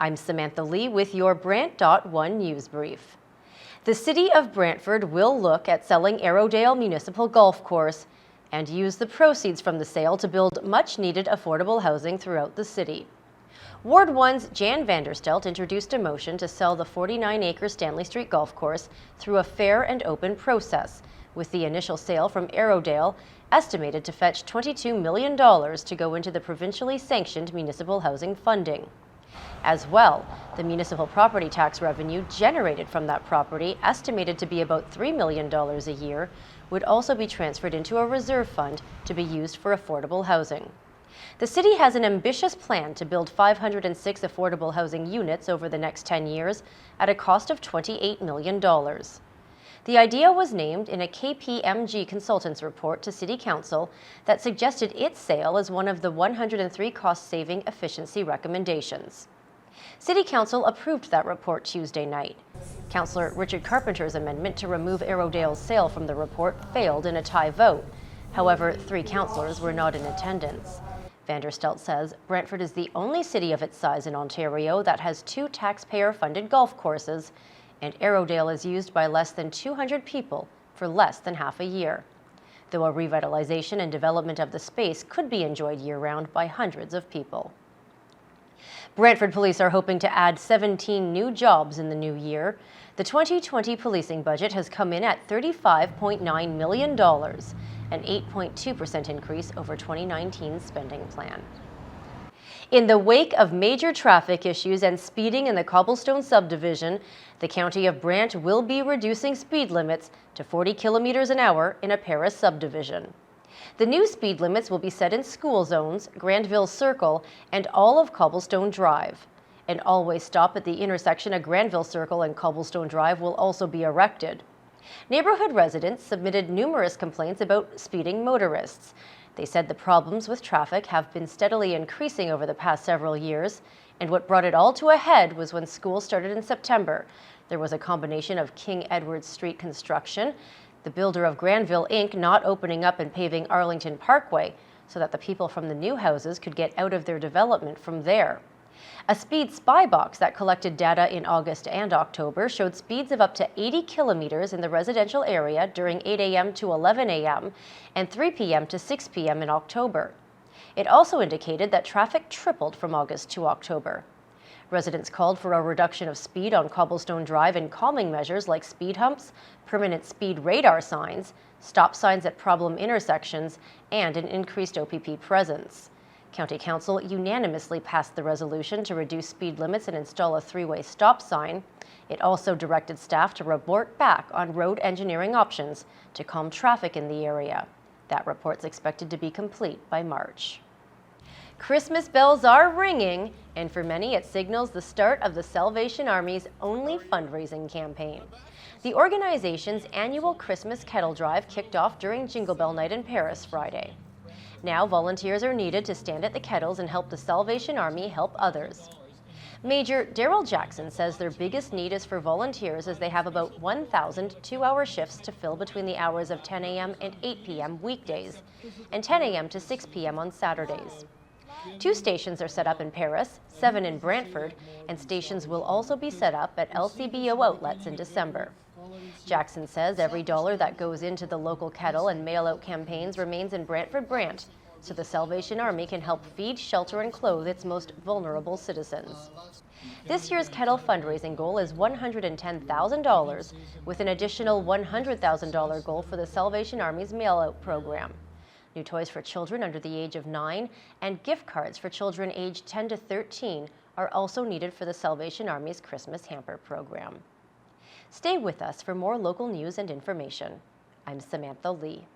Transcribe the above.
I'm Samantha Lee with your Brant.1 News Brief. The City of Brantford will look at selling Arrowdale Municipal Golf Course and use the proceeds from the sale to build much-needed affordable housing throughout the city. Ward 1's Jan Vanderstelt introduced a motion to sell the 49-acre Stanley Street Golf Course through a fair and open process, with the initial sale from Arrowdale estimated to fetch $22 million to go into the provincially sanctioned municipal housing funding. As well, the municipal property tax revenue generated from that property, estimated to be about $3 million a year, would also be transferred into a reserve fund to be used for affordable housing. The city has an ambitious plan to build 506 affordable housing units over the next 10 years at a cost of $28 million. The idea was named in a KPMG consultant's report to City Council that suggested its sale as one of the 103 cost-saving efficiency recommendations. City Council approved that report Tuesday night. Councillor Richard Carpenter's amendment to remove Arrowdale's sale from the report failed in a tie vote. However, 3 councillors were not in attendance. Vanderstelt says Brantford is the only city of its size in Ontario that has 2 taxpayer-funded golf courses, and Arrowdale is used by less than 200 people for less than half a year, though a revitalization and development of the space could be enjoyed year-round by hundreds of people. Brantford Police are hoping to add 17 new jobs in the new year. The 2020 policing budget has come in at $35.9 million, an 8.2% increase over 2019's spending plan. In the wake of major traffic issues and speeding in the Cobblestone Subdivision, the County of Brant will be reducing speed limits to 40 kilometers an hour in a Paris subdivision. The new speed limits will be set in school zones, Grandville Circle, and all of Cobblestone Drive. An all-way stop at the intersection of Grandville Circle and Cobblestone Drive will also be erected. Neighborhood residents submitted numerous complaints about speeding motorists. They said the problems with traffic have been steadily increasing over the past several years, and what brought it all to a head was when school started in September. There was a combination of King Edward Street construction, the builder of Granville Inc. not opening up and paving Arlington Parkway so that the people from the new houses could get out of their development from there. A speed spy box that collected data in August and October showed speeds of up to 80 kilometers in the residential area during 8 a.m. to 11 a.m. and 3 p.m. to 6 p.m. in October. It also indicated that traffic tripled from August to October. Residents called for a reduction of speed on Cobblestone Drive and calming measures like speed humps, permanent speed radar signs, stop signs at problem intersections, and an increased OPP presence. County Council unanimously passed the resolution to reduce speed limits and install a 3-way stop sign. It also directed staff to report back on road engineering options to calm traffic in the area. That report's expected to be complete by March. Christmas bells are ringing, and for many it signals the start of the Salvation Army's only fundraising campaign. The organization's annual Christmas kettle drive kicked off during Jingle Bell Night in Paris Friday. Now volunteers are needed to stand at the kettles and help the Salvation Army help others. Major Daryl Jackson says their biggest need is for volunteers, as they have about 1,000 2-hour shifts to fill between the hours of 10 a.m. and 8 p.m. weekdays and 10 a.m. to 6 p.m. on Saturdays. 2 stations are set up in Paris, 7 in Brantford, and stations will also be set up at LCBO outlets in December. Jackson says every dollar that goes into the local kettle and mail-out campaigns remains in Brantford Brant, so the Salvation Army can help feed, shelter, and clothe its most vulnerable citizens. This year's kettle fundraising goal is $110,000, with an additional $100,000 goal for the Salvation Army's mail-out program. New toys for children under the age of 9 and gift cards for children aged 10 to 13 are also needed for the Salvation Army's Christmas hamper program. Stay with us for more local news and information. I'm Samantha Lee.